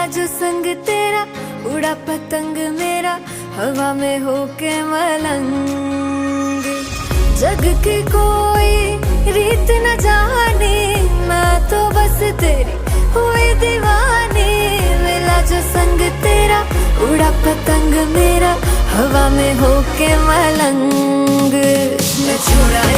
जो संग तेरा, उड़ा पतंग मेरा हवा में होके मलंग। जग की कोई रीत न जाने, मैं तो बस तेरी हुई दीवानी। मिला जो संग तेरा, उड़ा पतंग मेरा हवा में होके मलंग। मैं छुड़ा